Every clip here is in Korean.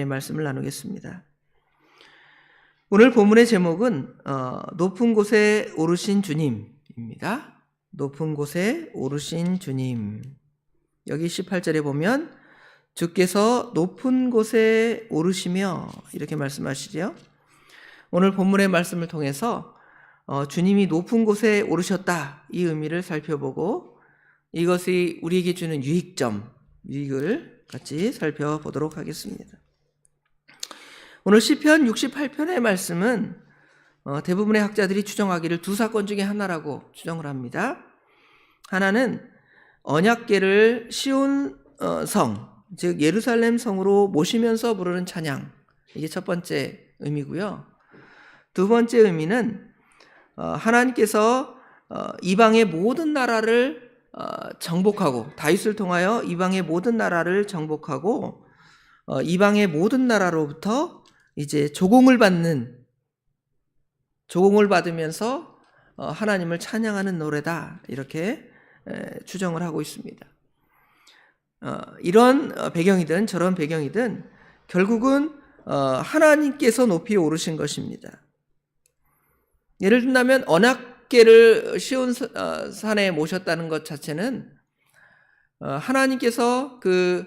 말씀을 나누겠습니다. 오늘 본문의 제목은 높은 곳에 오르신 주님입니다. 높은 곳에 오르신 주님. 여기 18절에 보면 주께서 높은 곳에 오르시며 이렇게 말씀하시죠. 오늘 본문의 말씀을 통해서 주님이 높은 곳에 오르셨다, 이 의미를 살펴보고 이것이 우리에게 주는 유익을 같이 살펴보도록 하겠습니다. 오늘 시편 68편의 말씀은 대부분의 학자들이 추정하기를 두 사건 중에 하나라고 추정을 합니다. 하나는 언약궤를 시온 성, 즉 예루살렘 성으로 모시면서 부르는 찬양, 이게 첫 번째 의미고요. 두 번째 의미는 하나님께서 이방의 모든 나라를 정복하고, 다윗을 통하여 이방의 모든 나라를 정복하고 이방의 모든 나라로부터 이제 조공을 받으면서 하나님을 찬양하는 노래다, 이렇게 추정을 하고 있습니다. 이런 배경이든 저런 배경이든 결국은 하나님께서 높이 오르신 것입니다. 예를 든다면 언약궤를 시온 산에 모셨다는 것 자체는 하나님께서 그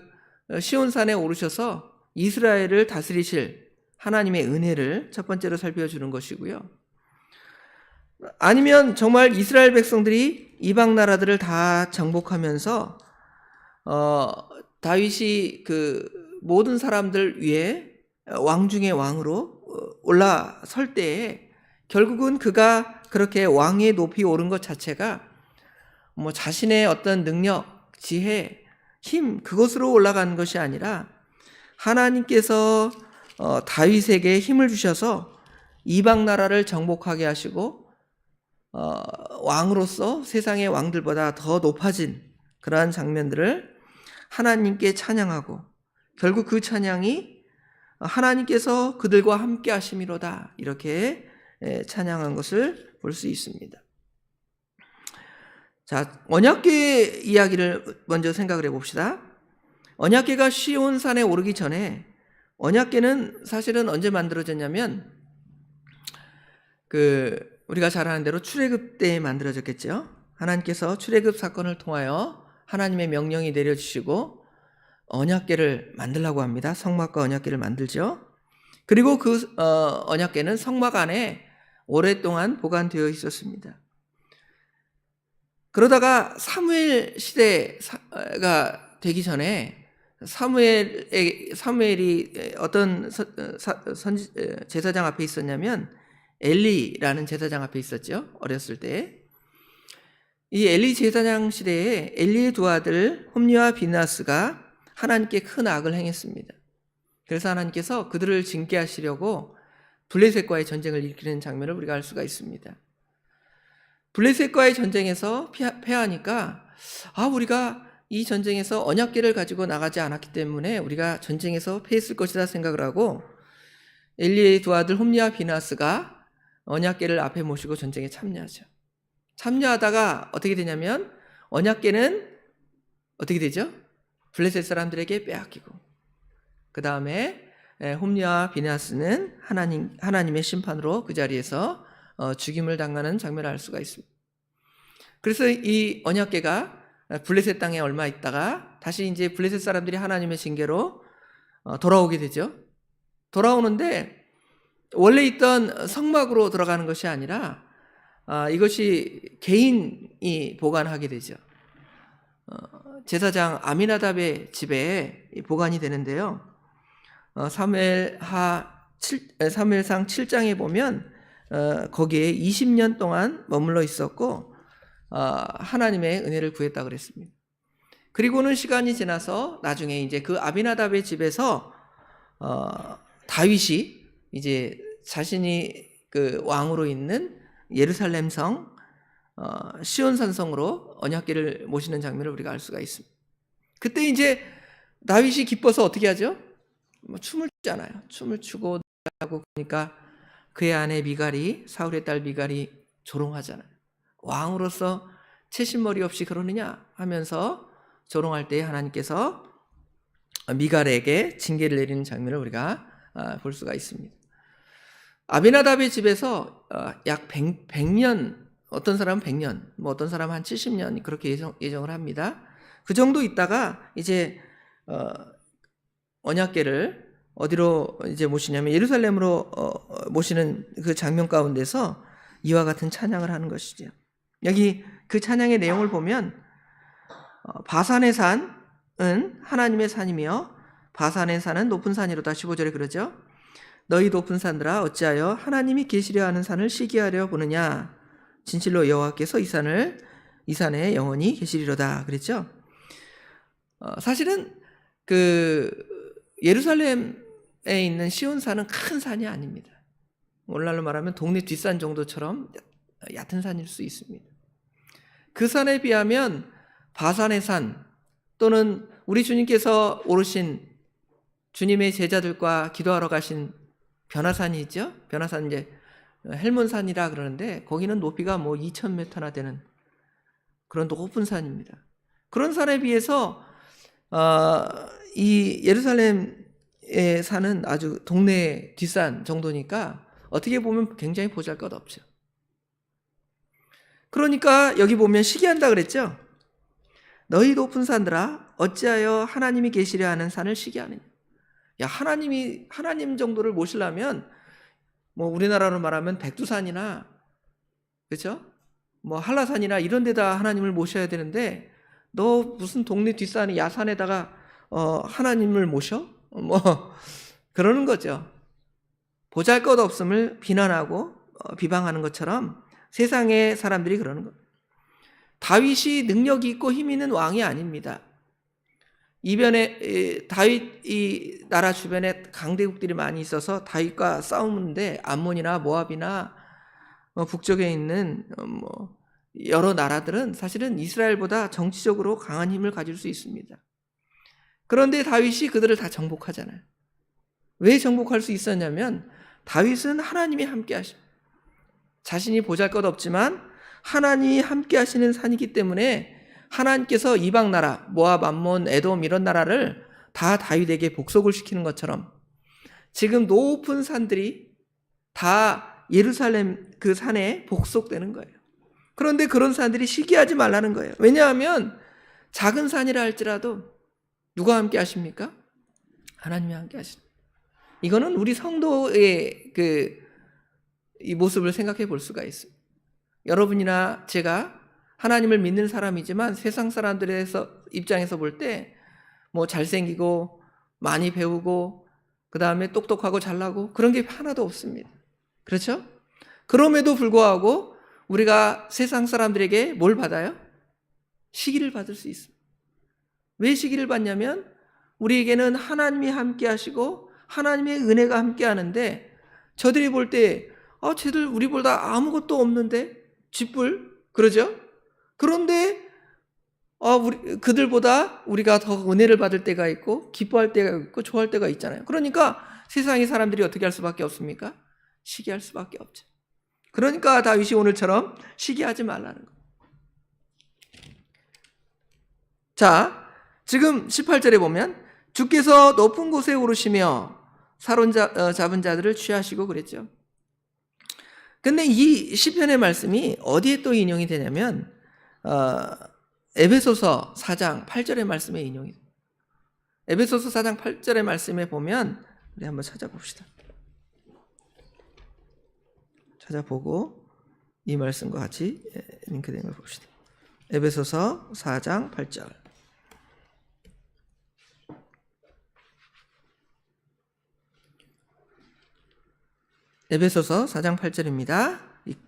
시온 산에 오르셔서 이스라엘을 다스리실 하나님의 은혜를 첫 번째로 살펴주는 것이고요. 아니면 정말 이스라엘 백성들이 이방 나라들을 다 정복하면서 다윗이 그 모든 사람들 위에 왕 중의 왕으로 올라설 때에 결국은 그가 그렇게 왕에 높이 오른 것 자체가 뭐 자신의 어떤 능력, 지혜, 힘, 그것으로 올라간 것이 아니라 하나님께서 다윗에게 힘을 주셔서 이방 나라를 정복하게 하시고 왕으로서 세상의 왕들보다 더 높아진 그러한 장면들을 하나님께 찬양하고, 결국 그 찬양이 하나님께서 그들과 함께 하심이로다, 이렇게 찬양한 것을 볼 수 있습니다. 자, 언약궤 이야기를 먼저 생각을 해봅시다. 언약궤가 시온산에 오르기 전에, 언약궤는 사실은 언제 만들어졌냐면 우리가 잘 아는 대로 출애굽 때에 만들어졌겠죠. 하나님께서 출애굽 사건을 통하여 하나님의 명령이 내려주시고 언약궤를 만들라고 합니다. 성막과 언약궤를 만들죠. 그리고 그 언약궤는 성막 안에 오랫동안 보관되어 있었습니다. 그러다가 사무엘 시대가 되기 전에 사무엘이 어떤 제사장 앞에 있었냐면 엘리라는 제사장 앞에 있었죠. 어렸을 때. 이 엘리 제사장 시대에 엘리의 두 아들 홈리와 비나스가 하나님께 큰 악을 행했습니다. 그래서 하나님께서 그들을 징계하시려고 블레셋과의 전쟁을 일으키는 장면을 우리가 알 수가 있습니다. 블레셋과의 전쟁에서 패하니까 우리가 이 전쟁에서 언약궤를 가지고 나가지 않았기 때문에 우리가 전쟁에서 패했을 것이다 생각을 하고 엘리의 두 아들 홈리와 비나스가 언약궤를 앞에 모시고 전쟁에 참여하죠. 참여하다가 어떻게 되냐면 언약궤는 어떻게 되죠? 블레셋 사람들에게 빼앗기고, 그 다음에 홈리와 비나스는 하나님의 심판으로 그 자리에서 죽임을 당하는 장면을 알 수가 있습니다. 그래서 이 언약궤가 블레셋 땅에 얼마 있다가 다시 이제 블레셋 사람들이 하나님의 징계로 돌아오게 되죠. 돌아오는데 원래 있던 성막으로 들어가는 것이 아니라 이것이 개인이 보관하게 되죠. 제사장 아미나답의 집에 보관이 되는데요. 사무엘상 7장에 보면 거기에 20년 동안 머물러 있었고 하나님의 은혜를 구했다 그랬습니다. 그리고는 시간이 지나서 나중에 이제 그 아비나답의 집에서 다윗이 이제 자신이 그 왕으로 있는 예루살렘 성 시온 산성으로 언약궤를 모시는 장면을 우리가 알 수가 있습니다. 그때 이제 다윗이 기뻐서 어떻게 하죠? 춤을 추잖아요. 춤을 추고 하고, 그러니까 그의 아내 미갈이, 사울의 딸 미갈이 조롱하잖아요. 왕으로서 채신머리 없이 그러느냐 하면서 조롱할 때 하나님께서 미갈에게 징계를 내리는 장면을 우리가 볼 수가 있습니다. 아비나답의 집에서 약 100년, 어떤 사람은 100년, 뭐 어떤 사람은 한 70년 그렇게 예정을 합니다. 그 정도 있다가 이제 언약궤를 어디로 이제 모시냐면 예루살렘으로 모시는 그 장면 가운데서 이와 같은 찬양을 하는 것이죠. 여기 그 찬양의 내용을 보면 바산의 산은 하나님의 산이며 바산의 산은 높은 산이로다. 15절에 그러죠. 너희 높은 산들아 어찌하여 하나님이 계시려 하는 산을 시기하려 보느냐. 진실로 여호와께서 이 산에 영원히 계시리로다. 그랬죠. 사실은 그 예루살렘에 있는 시온산은 큰 산이 아닙니다. 오늘날로 말하면 동네 뒷산 정도처럼 얕은 산일 수 있습니다. 그 산에 비하면 바산의 산 또는 우리 주님께서 오르신 주님의 제자들과 기도하러 가신 변화산이 있죠. 변화산 이제 헬몬산이라 그러는데 거기는 높이가 뭐 2,000m나 되는 그런 높은 산입니다. 그런 산에 비해서 이 예루살렘에 사는 아주 동네 뒷산 정도니까 어떻게 보면 굉장히 보잘것없죠. 그러니까 여기 보면 시기한다 그랬죠. 너희 높은 산들아 어찌하여 하나님이 계시려 하는 산을 시기하느냐. 야, 하나님 정도를 모시려면 뭐 우리나라로 말하면 백두산이나 그렇죠? 뭐 한라산이나 이런 데다 하나님을 모셔야 되는데 너 무슨 동네 뒷산이 야산에다가 하나님을 모셔? 뭐 그러는 거죠. 보잘것없음을 비난하고 비방하는 것처럼 세상의 사람들이 그러는 겁니다. 다윗이 능력이 있고 힘 있는 왕이 아닙니다. 이변에 다윗 이 나라 주변에 강대국들이 많이 있어서 다윗과 싸우는데 암몬이나 모압이나 북쪽에 있는 뭐 여러 나라들은 사실은 이스라엘보다 정치적으로 강한 힘을 가질 수 있습니다. 그런데 다윗이 그들을 다 정복하잖아요. 왜 정복할 수 있었냐면 다윗은 하나님이 함께 하십니다. 자신이 보잘것없지만 하나님이 함께 하시는 산이기 때문에 하나님께서 이방 나라, 모압, 암몬, 에돔 이런 나라를 다 다윗에게 복속을 시키는 것처럼 지금 높은 산들이 다 예루살렘 그 산에 복속되는 거예요. 그런데 그런 산들이 시기하지 말라는 거예요. 왜냐하면 작은 산이라 할지라도 누가 함께 하십니까? 하나님이 함께 하십니다. 이거는 우리 성도의 이 모습을 생각해 볼 수가 있습니다. 여러분이나 제가 하나님을 믿는 사람이지만 세상 사람들의 입장에서 볼 때 뭐 잘생기고 많이 배우고 그 다음에 똑똑하고 잘나고 그런 게 하나도 없습니다. 그렇죠? 그럼에도 불구하고 우리가 세상 사람들에게 뭘 받아요? 시기를 받을 수 있습니다. 왜 시기를 받냐면 우리에게는 하나님이 함께 하시고 하나님의 은혜가 함께 하는데 저들이 볼 때 쟤들 우리보다 아무것도 없는데 쥐뿔 그러죠? 그런데 그들보다 우리가 더 은혜를 받을 때가 있고 기뻐할 때가 있고 좋아할 때가 있잖아요. 그러니까 세상의 사람들이 어떻게 할 수밖에 없습니까? 시기할 수밖에 없죠. 그러니까 다윗이 오늘처럼 시기하지 말라는 거예요. 자, 지금 18절에 보면 주께서 높은 곳에 오르시며 사로잡은 자들을 취하시고 그랬죠. 근데 이 시편의 말씀이 어디에 또 인용이 되냐면 에베소서 4장 8절의 말씀에 인용이 돼요. 에베소서 4장 8절의 말씀에 보면 우리 한번 찾아봅시다. 찾아보고 이 말씀과 같이 링크된 걸 봅시다. 에베소서 4장 8절. 에베소서 4장 8절입니다.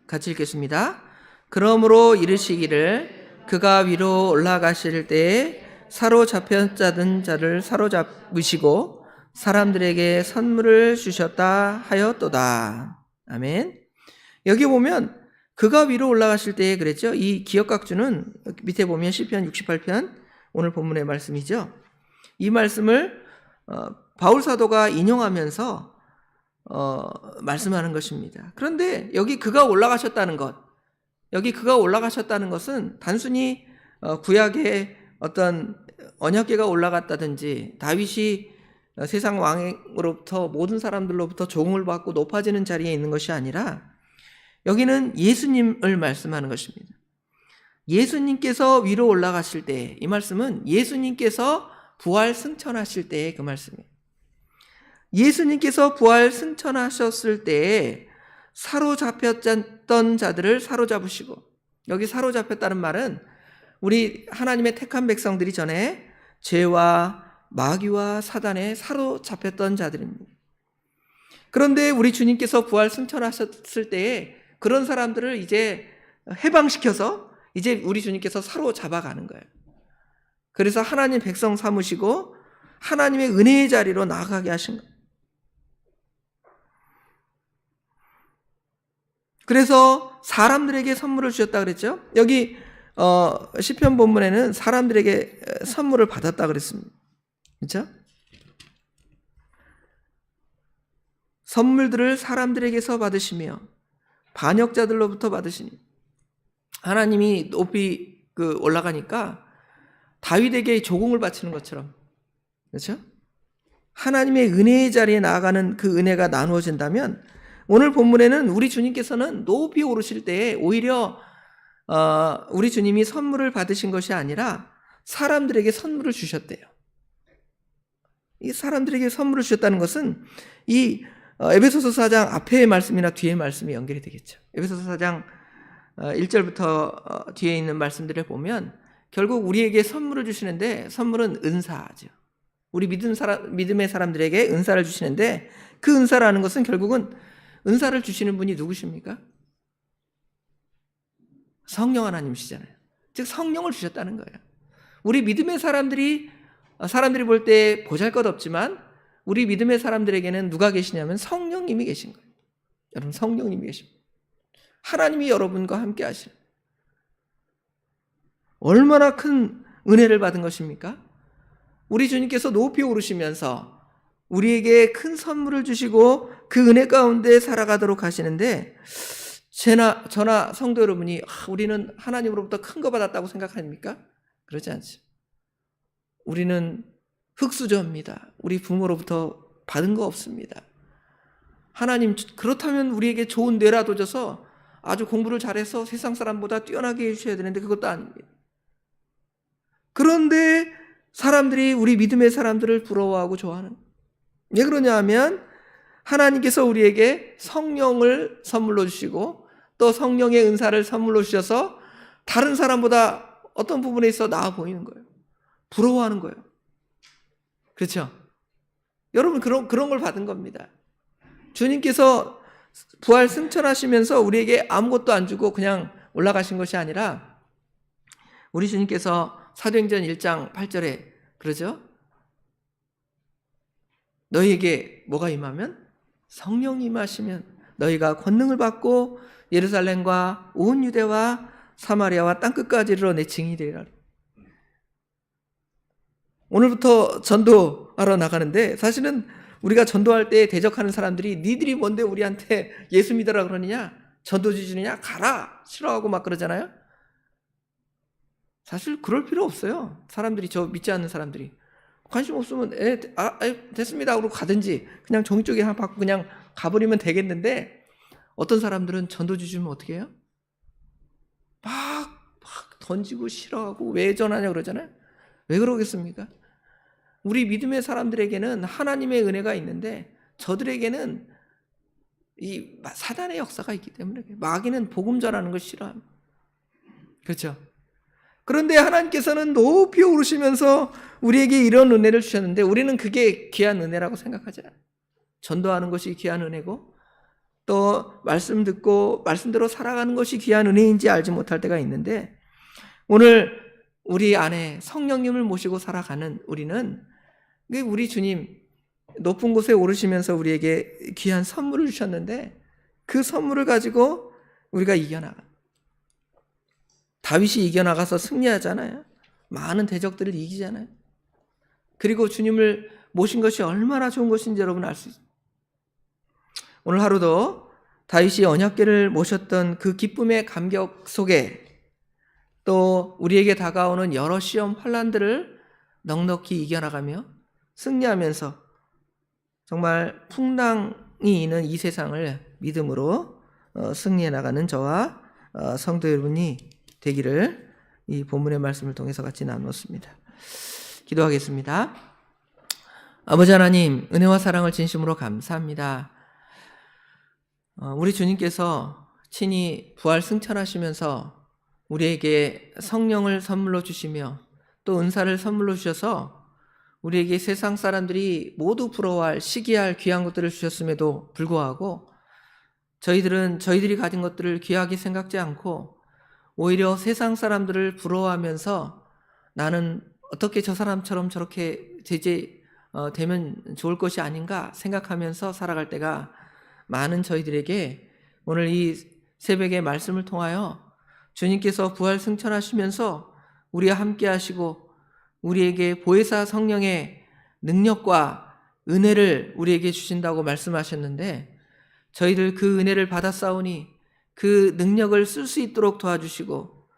같이 읽겠습니다. 그러므로 이르시기를 그가 위로 올라가실 때에 사로잡혔다던 자를 사로잡으시고 사람들에게 선물을 주셨다 하였도다. 아멘. 여기 보면 그가 위로 올라가실 때에 그랬죠. 이 기역각주는 밑에 보면 시편 68편 오늘 본문의 말씀이죠. 이 말씀을 바울 사도가 인용하면서 말씀하는 것입니다. 그런데 여기 그가 올라가셨다는 것, 여기 그가 올라가셨다는 것은 단순히 구약의 어떤 언약궤가 올라갔다든지 다윗이 세상 왕으로부터 모든 사람들로부터 종을 받고 높아지는 자리에 있는 것이 아니라 여기는 예수님을 말씀하는 것입니다. 예수님께서 위로 올라가실 때, 이 말씀은 예수님께서 부활 승천하실 때의 그 말씀이에요. 예수님께서 부활 승천하셨을 때에 사로잡혔던 자들을 사로잡으시고, 여기 사로잡혔다는 말은 우리 하나님의 택한 백성들이 전에 죄와 마귀와 사단에 사로잡혔던 자들입니다. 그런데 우리 주님께서 부활 승천하셨을 때에 그런 사람들을 이제 해방시켜서 이제 우리 주님께서 사로잡아가는 거예요. 그래서 하나님 백성 삼으시고 하나님의 은혜의 자리로 나아가게 하신 거예요. 그래서 사람들에게 선물을 주셨다 그랬죠. 여기 시편 본문에는 사람들에게 선물을 받았다 그랬습니다. 그렇죠? 선물들을 사람들에게서 받으시며 반역자들로부터 받으시니, 하나님이 높이 올라가니까 다윗에게 조공을 바치는 것처럼, 그렇죠? 하나님의 은혜의 자리에 나아가는 그 은혜가 나누어진다면, 오늘 본문에는 우리 주님께서는 높이 오르실 때에 오히려 우리 주님이 선물을 받으신 것이 아니라 사람들에게 선물을 주셨대요. 이 사람들에게 선물을 주셨다는 것은 이 에베소서 4장 앞의 말씀이나 뒤의 말씀이 연결이 되겠죠. 에베소서 4장 1절부터 뒤에 있는 말씀들을 보면 결국 우리에게 선물을 주시는데, 선물은 은사죠. 우리 믿음의 사람들에게 은사를 주시는데, 그 은사라는 것은 결국은 은사를 주시는 분이 누구십니까? 성령 하나님이시잖아요. 즉 성령을 주셨다는 거예요. 우리 믿음의 사람들이 볼 때 보잘것없지만 우리 믿음의 사람들에게는 누가 계시냐면 성령님이 계신 거예요. 여러분, 성령님이 계십니다. 하나님이 여러분과 함께 하시는, 얼마나 큰 은혜를 받은 것입니까? 우리 주님께서 높이 오르시면서 우리에게 큰 선물을 주시고 그 은혜 가운데 살아가도록 하시는데, 저나 성도 여러분이 우리는 하나님으로부터 큰 거 받았다고 생각합니까? 그렇지 않죠. 우리는 흙수저입니다. 우리 부모로부터 받은 거 없습니다. 하나님, 그렇다면 우리에게 좋은 뇌라도 줘서 아주 공부를 잘해서 세상 사람보다 뛰어나게 해주셔야 되는데 그것도 아닙니다. 그런데 사람들이, 우리 믿음의 사람들을 부러워하고 좋아하는, 왜 그러냐 하면 하나님께서 우리에게 성령을 선물로 주시고 또 성령의 은사를 선물로 주셔서 다른 사람보다 어떤 부분에 있어 나아 보이는 거예요. 부러워하는 거예요. 그렇죠? 여러분, 그런 걸 받은 겁니다. 주님께서 부활 승천하시면서 우리에게 아무것도 안 주고 그냥 올라가신 것이 아니라, 우리 주님께서 사도행전 1장 8절에 그러죠? 너희에게 뭐가 임하면? 성령이 임하시면 너희가 권능을 받고 예루살렘과 온 유대와 사마리아와 땅끝까지 이르러 내 증인이 되리라. 오늘부터 전도하러 나가는데, 사실은 우리가 전도할 때 대적하는 사람들이 니들이 뭔데 우리한테 예수 믿으라 그러느냐, 전도지 주느냐, 가라, 싫어하고 막 그러잖아요. 사실 그럴 필요 없어요. 사람들이, 저 믿지 않는 사람들이 관심 없으면 됐습니다 그러고 가든지 그냥 종이 쪽에 하나 받고 그냥 가버리면 되겠는데, 어떤 사람들은 전도지 주면 어떻게 해요? 막 던지고 싫어하고 왜 전하냐 그러잖아요. 왜 그러겠습니까? 우리 믿음의 사람들에게는 하나님의 은혜가 있는데 저들에게는 이 사단의 역사가 있기 때문에 마귀는 복음 전하는 걸 싫어합니다. 그렇죠? 그런데 하나님께서는 높이 오르시면서 우리에게 이런 은혜를 주셨는데, 우리는 그게 귀한 은혜라고 생각하지 않아요. 전도하는 것이 귀한 은혜고 또 말씀 듣고 말씀대로 살아가는 것이 귀한 은혜인지 알지 못할 때가 있는데, 오늘 우리 안에 성령님을 모시고 살아가는 우리는, 우리 주님 높은 곳에 오르시면서 우리에게 귀한 선물을 주셨는데 그 선물을 가지고 우리가 이겨나가. 다윗이 이겨나가서 승리하잖아요. 많은 대적들을 이기잖아요. 그리고 주님을 모신 것이 얼마나 좋은 것인지 여러분 알 수 있어요. 오늘 하루도 다윗이 언약궤를 모셨던 그 기쁨의 감격 속에 또 우리에게 다가오는 여러 시험 환난들을 넉넉히 이겨나가며 승리하면서 정말 풍랑이 있는 이 세상을 믿음으로 승리해 나가는 저와 성도 여러분이 되기를 이 본문의 말씀을 통해서 같이 나누었습니다. 기도하겠습니다. 아버지 하나님, 은혜와 사랑을 진심으로 감사합니다. 우리 주님께서 친히 부활 승천하시면서 우리에게 성령을 선물로 주시며 또 은사를 선물로 주셔서 우리에게 세상 사람들이 모두 부러워할 시기할 귀한 것들을 주셨음에도 불구하고 저희들은 저희들이 가진 것들을 귀하게 생각지 않고 오히려 세상 사람들을 부러워하면서 나는 어떻게 저 사람처럼 저렇게 되면 좋을 것이 아닌가 생각하면서 살아갈 때가 많은 저희들에게 오늘 이 새벽의 말씀을 통하여 주님께서 부활 승천하시면서 우리와 함께 하시고 우리에게 보혜사 성령의 능력과 은혜를 우리에게 주신다고 말씀하셨는데 저희들 그 은혜를 받았사오니 그 능력을 쓸 수 있도록 도와주시고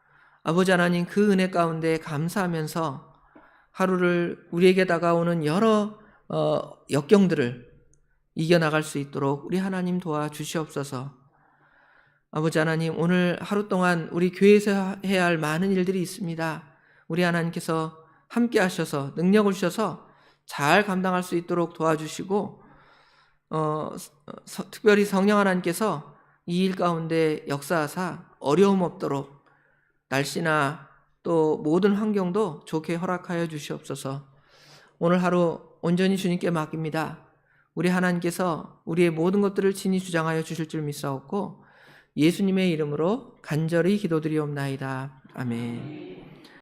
아버지 하나님 그 은혜 가운데 감사하면서 하루를 우리에게 다가오는 여러 역경들을 이겨나갈 수 있도록 우리 하나님 도와주시옵소서. 아버지 하나님 오늘 하루 동안 우리 교회에서 해야 할 많은 일들이 있습니다. 우리 하나님께서 함께 하셔서 능력을 주셔서 잘 감당할 수 있도록 도와주시고 특별히 성령 하나님께서 이 일 가운데 역사하사 어려움 없도록 날씨나 또 모든 환경도 좋게 허락하여 주시옵소서. 오늘 하루 온전히 주님께 맡깁니다. 우리 하나님께서 우리의 모든 것들을 친히 주장하여 주실 줄 믿사옵고 예수님의 이름으로 간절히 기도드리옵나이다. 아멘.